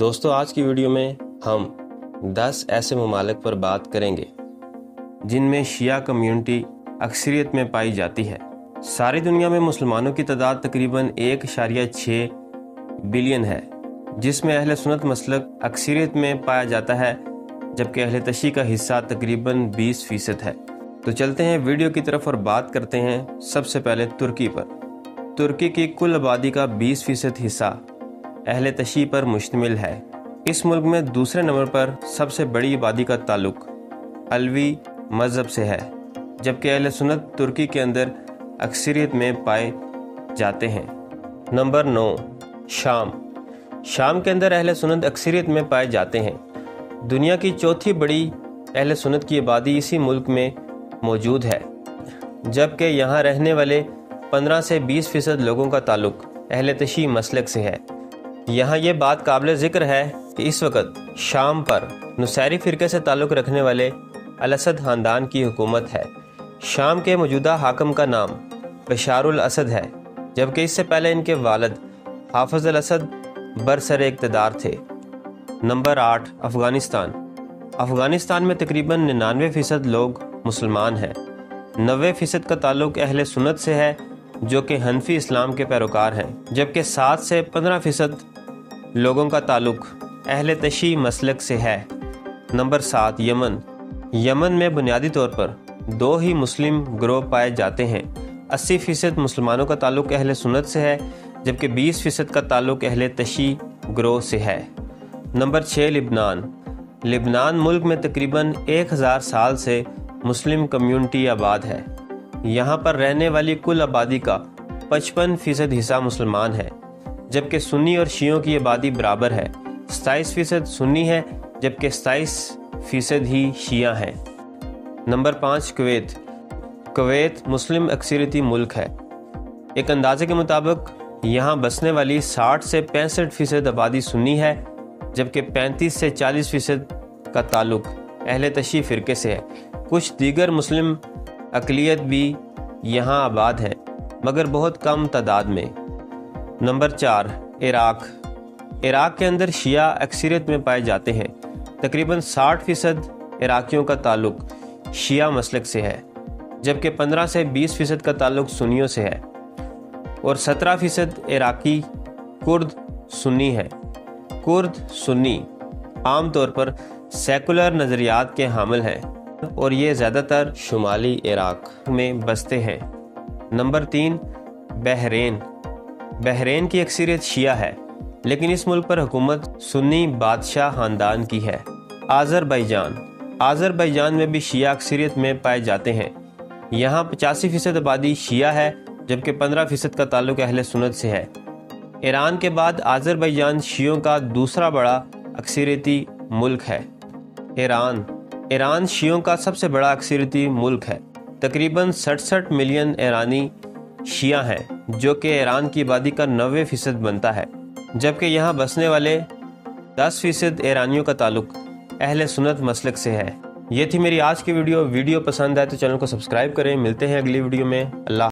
दोस्तों, आज की वीडियो में हम 10 ऐसे ममालिक पर बात करेंगे जिनमें शिया कम्युनिटी अक्सरियत में पाई जाती है। सारी दुनिया में मुसलमानों की तादाद तकरीबन 1.6 बिलियन है, जिसमें अहले सुन्नत मसलक अक्सरियत में पाया जाता है, जबकि अहले तशी का हिस्सा तकरीबन 20% है। तो चलते हैं वीडियो की तरफ और बात करते हैं सबसे पहले तुर्की पर। तुर्की की कुल आबादी का 20% हिस्सा अहले तशी पर मुश्तमिल है। इस मुल्क में दूसरे नंबर पर सबसे बड़ी आबादी का ताल्लुक अलवी मज़हब से है, जबकि अहले सुन्नत तुर्की के अंदर अक्सरियत में पाए जाते हैं। नंबर 9, शाम। शाम के अंदर अहले सुन्नत अक्सरियत में पाए जाते हैं। दुनिया की चौथी बड़ी अहले सुन्नत की आबादी इसी मुल्क में मौजूद है, जबकि यहाँ रहने वाले 15 से 20% लोगों का ताल्लुक अहले तशी मसलक से है। यहाँ ये बात काबिल ज़िक्र है कि इस वक्त शाम पर नुसैरी फ़िरके से ताल्लुक़ रखने वाले अल असद ख़ानदान की हुकूमत है। शाम के मौजूदा हाकम का नाम बशारुल असद है, जबकि इससे पहले इनके वालिद हाफ़िज़ अल असद बरसर इक़्तिदार थे। नंबर 8, अफ़गानिस्तान। अफ़गानिस्तान में तकरीबन 99% लोग मुसलमान हैं। 90% का ताल्लुक़ अहले सुन्नत से है, जो कि हनफी इस्लाम के पैरोकार हैं, जबकि 7 से 15% लोगों का ताल्लुक़ अहले तशी मसलक से है। Number 7, Yemen. यमन में बुनियादी तौर पर 2 ही मुस्लिम ग्रोह पाए जाते हैं। 80% मुसलमानों का ताल्लुक़ अहले सुन्नत से है, जबकि 20% का ताल्लुक़ अहले तशी ग्रोह से है। नंबर 6, लिबनान। लिबनान मुल्क में तकरीबन 1000 साल से मुस्लिम कम्युनिटी आबाद है। यहाँ पर रहने वाली कुल आबादी का 55% हिस्सा मुसलमान है, जबकि सुन्नी और शियों की आबादी बराबर है। 27% सुन्नी है, जबकि 27% ही शिया हैं। Number 5, Kuwait. कुवैत मुस्लिम अक्सरियती मुल्क है। एक अंदाजे के मुताबिक यहाँ बसने वाली 60 से 65% आबादी सुन्नी है, जबकि 35 से 40% का ताल्लुक अहले तशी फ़िरके से है। कुछ दीगर मुस्लिम अक़लियत भी यहाँ आबाद हैं, मगर बहुत कम तादाद में। Number 4, Iraq. इराक के अंदर शिया अक्सरियत में पाए जाते हैं। तकरीबन 60% इराकियों का ताल्लुक शिया मसलक से है, जबकि 15 से 20% का ताल्लुक सुन्नियों से है, और 17% इराकी कुर्द सुन्नी है। कुर्द सुन्नी आमतौर पर सेकुलर नज़रियात के हामिल हैं, और ये ज़्यादातर शुमाली इराक में बसते हैं। Number 3, Bahrain. बहरीन की अक्सरियत शिया है, लेकिन इस मुल्क पर हुकूमत सुन्नी बादशाह ख़ानदान की है। आज़रबाईजान। आज़रबाईजान में भी शिया अक्सरियत में पाए जाते हैं। यहाँ 85% आबादी शिया है, जबकि 15% का ताल्लुक अहले सुन्नत से है। ईरान के बाद आज़रबाईजान शियों का दूसरा बड़ा अक्सरियती मुल्क है। ईरान शियों का सबसे बड़ा अक्सरियती मुल्क है। तकरीबन 67 मिलियन ईरानी शिया हैं, जो कि ईरान की आबादी का 90% बनता है, जबकि यहाँ बसने वाले 10% ईरानियों का ताल्लुक अहले सुन्नत मसलक से है। ये थी मेरी आज की वीडियो पसंद आए तो चैनल को सब्सक्राइब करें। मिलते हैं अगली वीडियो में। अल्लाह।